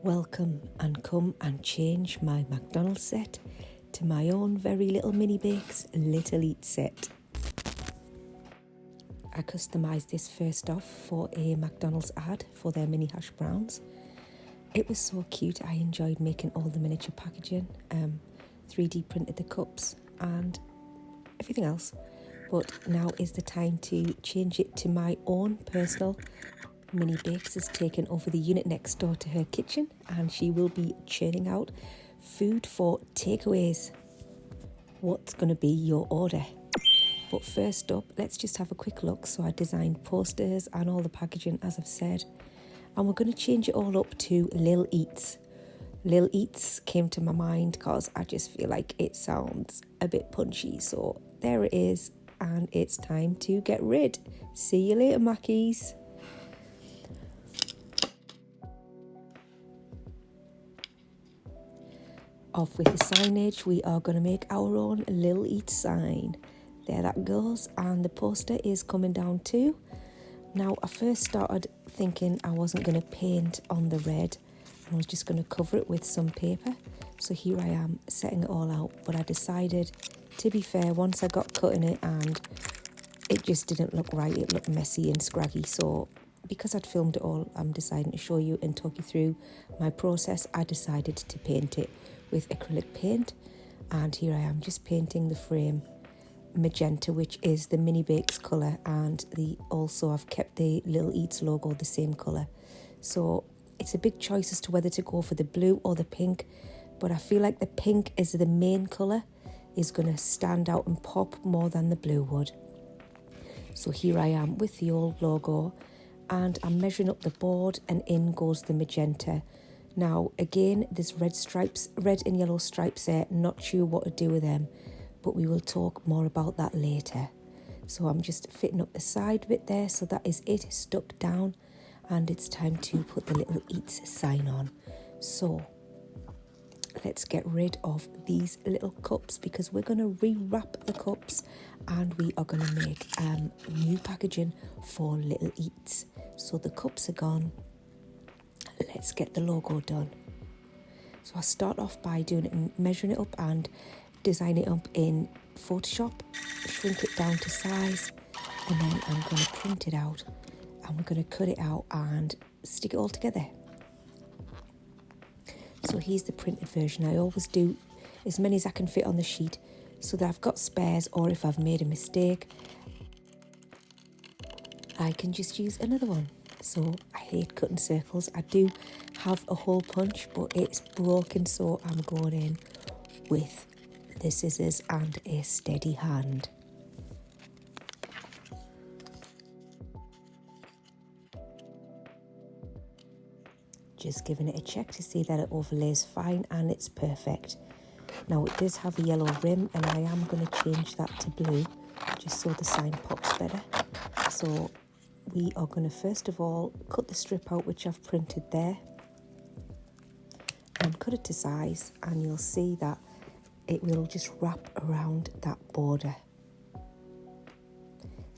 Welcome and come and change my McDonald's set to my own very little mini bakes little eat set. I customised this first off for a McDonald's ad for their mini hash browns. It was so cute. I enjoyed making all the miniature packaging, 3D printed the cups and everything else. But now is the time to change it to my own personal. Mini Bakes has taken over the unit next door to her kitchen and she will be churning out food for takeaways. What's going to be your order? But first up, let's just have a quick look. So I designed posters and all the packaging, as I've said, and we're going to change it all up to Lil Eats. Lil Eats came to my mind because I just feel like it sounds a bit punchy. So there it is, and it's time to get rid. See you later, Mackies. Off with the signage, we are going to make our own Lil Eats sign. There that goes, and the poster is coming down too. Now, I first started thinking I wasn't going to paint on the red, and I was just going to cover it with some paper. So here I am setting it all out, but I decided, to be fair, once I got cutting it and it just didn't look right, it looked messy and scraggy. So because I'd filmed it all, I'm deciding to show you and talk you through my process. I decided to paint it with acrylic paint, and here I am just painting the frame magenta, which is the Mini Bakes colour, and also I've kept the Little Eats logo the same colour. So it's a big choice as to whether to go for the blue or the pink, but I feel like the pink is the main colour, is going to stand out and pop more than the blue would. So here I am with the old logo, and I'm measuring up the board, and in goes the magenta. Now, again, there's red and yellow stripes there. Not sure what to do with them, but we will talk more about that later. So I'm just fitting up the side bit there. So that is it, stuck down. And it's time to put the Little Eats sign on. So let's get rid of these little cups, because we're going to rewrap the cups and we are going to make new packaging for Little Eats. So the cups are gone. Let's get the logo done. So I start off by doing it and measuring it up and design it up in Photoshop, shrink it down to size, and then I'm going to print it out, and we're going to cut it out and stick it all together. So here's the printed version. I always do as many as I can fit on the sheet so that I've got spares, or if I've made a mistake, I can just use another one. So I hate cutting circles. I do have a hole punch, but it's broken, so I'm going in with the scissors and a steady hand. Just giving it a check to see that it overlays fine, and it's perfect. Now it does have a yellow rim, and I am going to change that to blue just so the sign pops better. So we are going to first of all cut the strip out which I've printed there and cut it to size, and you'll see that it will just wrap around that border.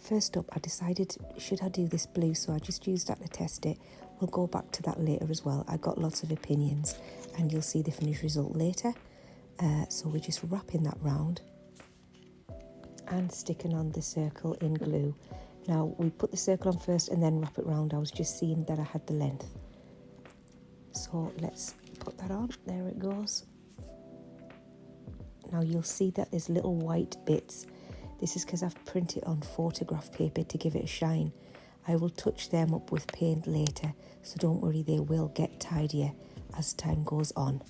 First up, I decided, should I do this blue? So I just used that to test it. We'll go back to that later as well. I got lots of opinions and you'll see the finished result later. So we're just wrapping that round and sticking on the circle in glue. Now we put the circle on first and then wrap it round. I was just seeing that I had the length. So let's put that on. There it goes. Now you'll see that there's little white bits. This is because I've printed on photograph paper to give it a shine. I will touch them up with paint later, so don't worry, they will get tidier as time goes on.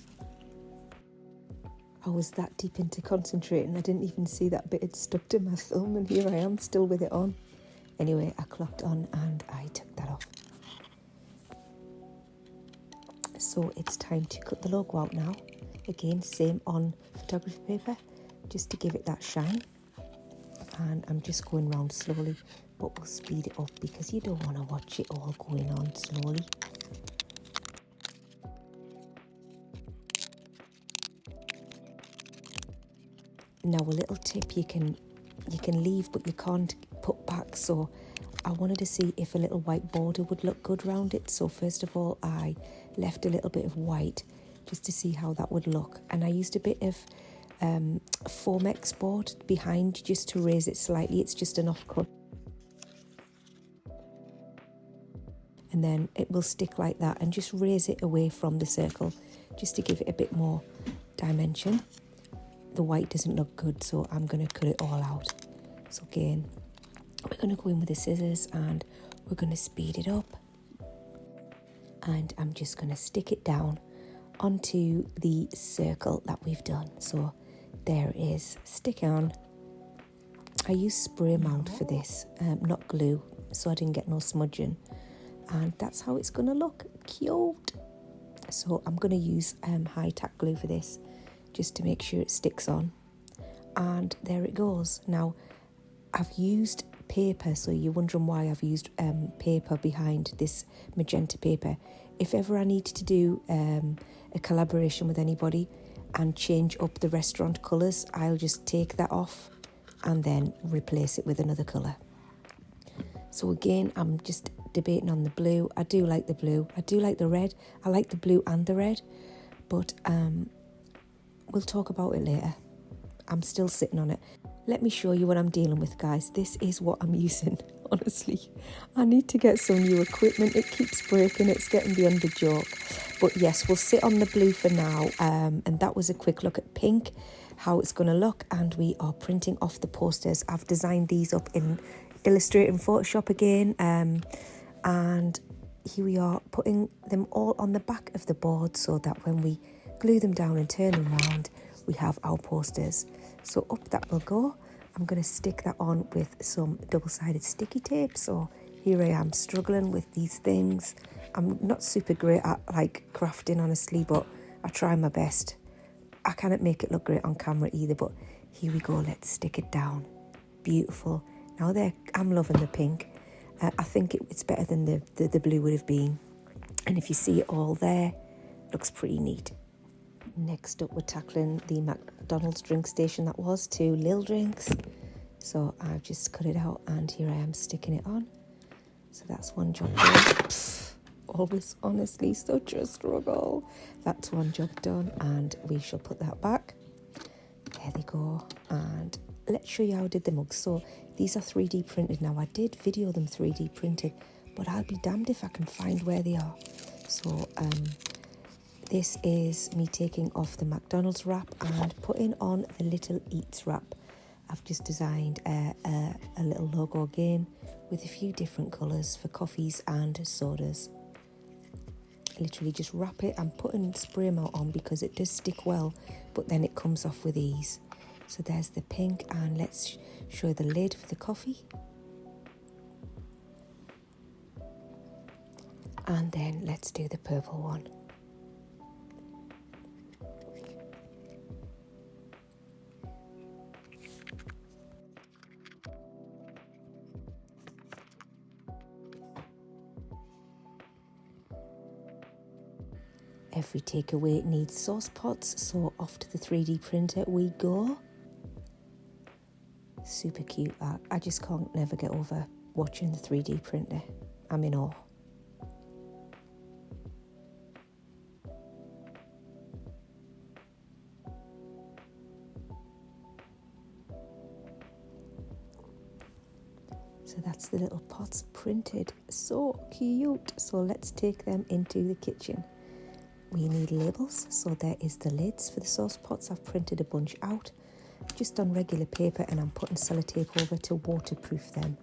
I was that deep into concentrating, I didn't even see that bit had stuck to my thumb, and here I am still with it on. Anyway, I clocked on and I took that off. So it's time to cut the logo out now. Again, same on photography paper, just to give it that shine. And I'm just going round slowly, but we'll speed it up because you don't want to watch it all going on slowly. Now a little tip you can leave but you can't put back. So I wanted to see if a little white border would look good around it. So first of all, I left a little bit of white just to see how that would look. And I used a bit of Foamex board behind just to raise it slightly. It's just an offcut. And then it will stick like that, and just raise it away from the circle just to give it a bit more dimension. The white doesn't look good, so I'm going to cut it all out. So again, we're going to go in with the scissors and we're going to speed it up. And I'm just going to stick it down onto the circle that we've done. So there it is, stick on. I use spray mount for this, not glue, so I didn't get no smudging. And that's how it's going to look, cute. So I'm going to use high tack glue for this, just to make sure it sticks on. And there it goes. Now, I've used paper, so you're wondering why I've used paper behind this magenta paper. If ever I needed to do a collaboration with anybody and change up the restaurant colours, I'll just take that off and then replace it with another colour. So again, I'm just debating on the blue. I do like the blue. I do like the red. I like the blue and the red, but we'll talk about it later. I'm still sitting on it. Let me show you what I'm dealing with, guys. This is what I'm using, honestly. I need to get some new equipment. It keeps breaking. It's getting beyond a joke. But yes, we'll sit on the blue for now. And that was a quick look at pink, how it's going to look. And we are printing off the posters. I've designed these up in Illustrator and Photoshop again. And here we are, putting them all on the back of the board so that when we glue them down and turn them around, we have our posters. So up that will go. I'm going to stick that on with some double-sided sticky tape. So here I am struggling with these things. I'm not super great at like crafting, honestly, but I try my best. I cannot make it look great on camera either, but here we go. Let's stick it down. Beautiful. Now there, I'm loving the pink. I think it's better than the blue would have been. And if you see it all there, looks pretty neat. Next up, we're tackling the McDonald's drink station that was 2 Lil drinks. So I've just cut it out and here I am sticking it on. So that's one job done. Always, honestly, such a struggle. That's one job done, and we shall put that back. There they go. And let's show you how I did the mugs. So these are 3D printed now. I did video them 3D printed, but I'll be damned if I can find where they are. So this is me taking off the McDonald's wrap and putting on the Little Eats wrap. I've just designed a little logo again with a few different colours for coffees and sodas. Literally just wrap it. I'm putting spray mount on because it does stick well, but then it comes off with ease. So there's the pink, and let's show the lid for the coffee. And then let's do the purple one. Every takeaway needs sauce pots, so off to the 3D printer we go. Super cute that. I just can't never get over watching the 3D printer. I'm in awe. So that's the little pots printed. So cute. So let's take them into the kitchen. We need labels, so there is the lids for the sauce pots. I've printed a bunch out just on regular paper, and I'm putting sellotape over to waterproof them.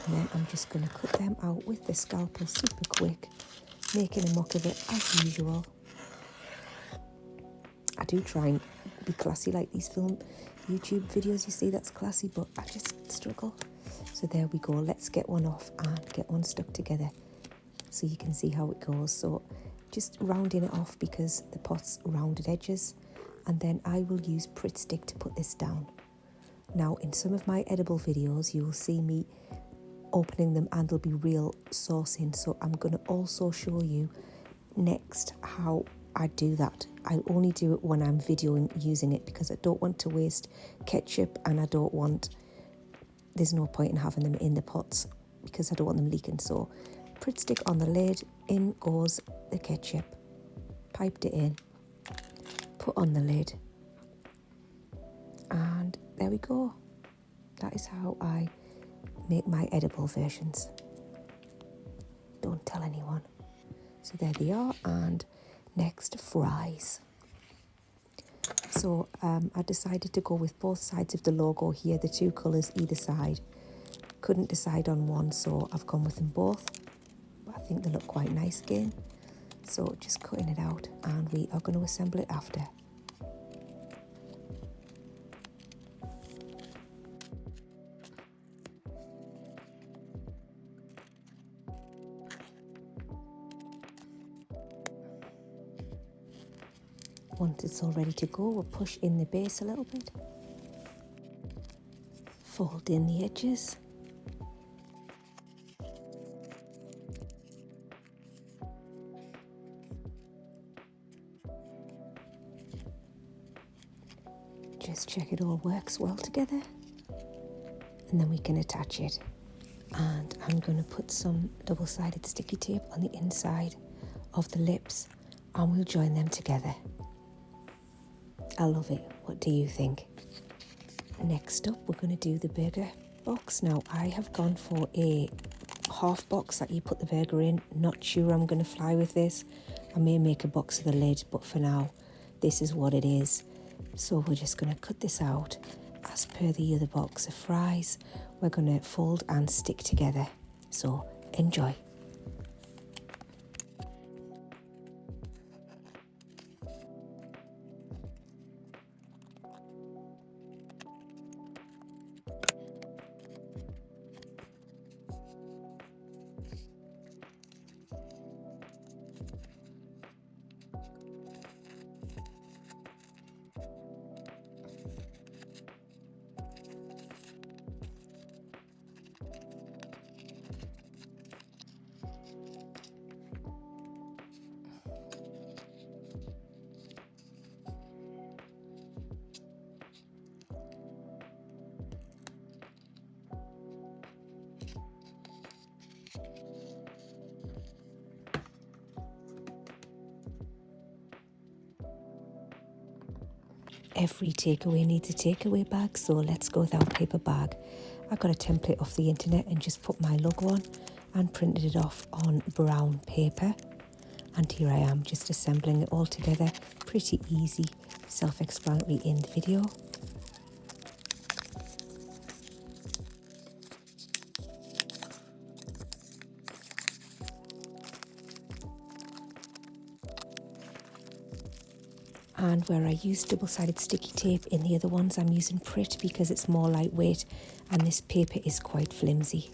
And then I'm just going to cut them out with the scalpel super quick, making a muck of it as usual. I do try and be classy like these YouTube videos, you see, that's classy, but I just struggle. So there we go. Let's get one off and get one stuck together so you can see how it goes. So just rounding it off because the pot's rounded edges, and then I will use Pritt Stick to put this down. Now in some of my edible videos you will see me opening them and there'll be real sauce in, so I'm going to also show you next how I do that. I'll only do it when I'm videoing using it because I don't want to waste ketchup, and there's no point in having them in the pots because I don't want them leaking. So Pritt stick on the lid, in goes the ketchup, piped it in, put on the lid, and there we go. That is how I make my edible versions. Don't tell anyone. So there they are, and next, fries. So I decided to go with both sides of the logo here, the two colours either side. Couldn't decide on one, so I've gone with them both. But I think they look quite nice again. So just cutting it out, and we are going to assemble it after. Once it's all ready to go, we'll push in the base a little bit. Fold in the edges. Just check it all works well together. And then we can attach it. And I'm going to put some double-sided sticky tape on the inside of the lips, and we'll join them together. I love it. What do you think? Next up, we're going to do the burger box. Now, I have gone for a half box that you put the burger in. Not sure I'm going to fly with this. I may make a box of the lid, but for now, this is what it is. So we're just going to cut this out. As per the other box of fries, we're going to fold and stick together. So enjoy. Every takeaway needs a takeaway bag, so let's go with our paper bag. I got a template off the internet and just put my logo on and printed it off on brown paper. And here I am, just assembling it all together. Pretty easy, self-explanatory in the video. And where I used double-sided sticky tape, in the other ones I'm using Pritt because it's more lightweight and this paper is quite flimsy.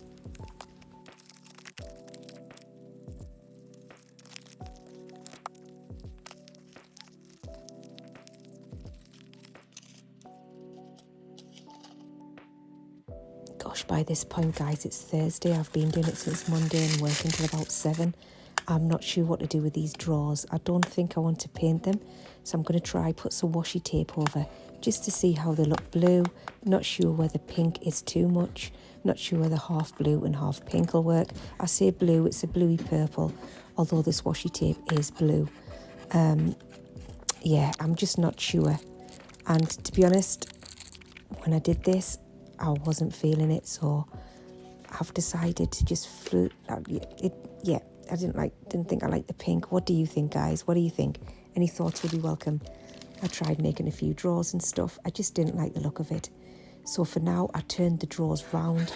Gosh, by this point, guys, it's Thursday. I've been doing it since Monday and working till about 7. I'm not sure what to do with these drawers. I don't think I want to paint them, so I'm going to try put some washi tape over just to see how they look blue. Not sure whether pink is too much. Not sure whether half blue and half pink will work. I say blue, it's a bluey purple, although this washi tape is blue. Yeah, I'm just not sure. And to be honest, when I did this, I wasn't feeling it, so I've decided to just I didn't think I liked the pink. What do you think, guys? What do you think? Any thoughts would be welcome. I tried making a few drawers and stuff. I just didn't like the look of it. So for now, I turned the drawers round.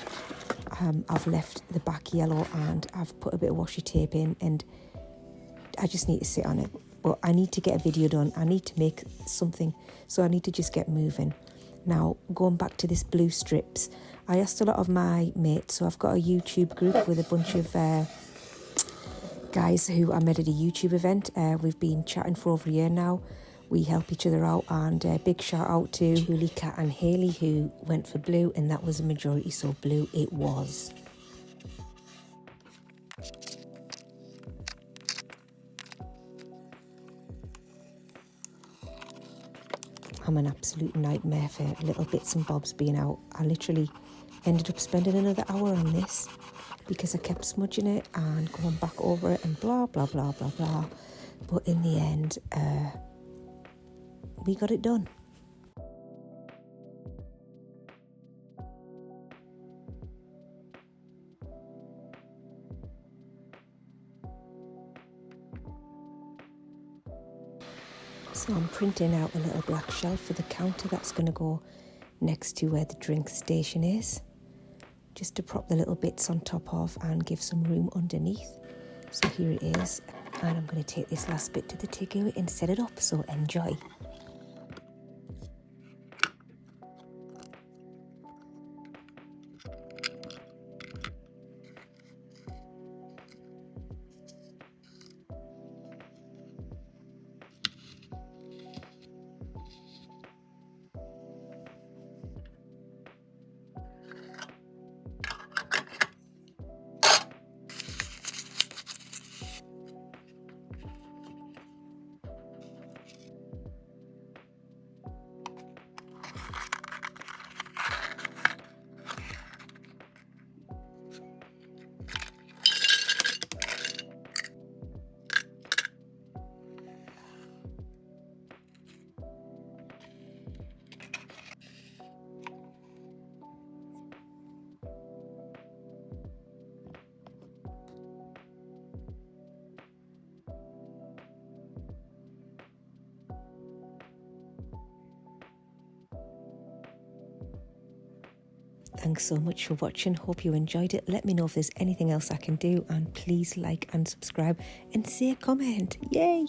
I've left the back yellow and I've put a bit of washi tape in, and I just need to sit on it. But I need to get a video done. I need to make something, so I need to just get moving. Now, going back to this blue strips, I asked a lot of my mates, so I've got a YouTube group with a bunch of guys who I met at a YouTube event. We've been chatting for over a year now. We help each other out, and a big shout out to Julie, Kat and Hayley who went for blue, and that was a majority, so blue it was. I'm an absolute nightmare for little bits and bobs being out. I literally ended up spending another hour on this, because I kept smudging it and going back over it and blah, blah, blah, blah, blah. But in the end, we got it done. So I'm printing out a little black shelf for the counter that's going to go next to where the drink station is, just to prop the little bits on top of and give some room underneath. So here it is, and I'm going to take this last bit to the takeaway and set it up, so enjoy. Thanks so much for watching. Hope you enjoyed it. Let me know if there's anything else I can do, and please like and subscribe and say a comment. Yay!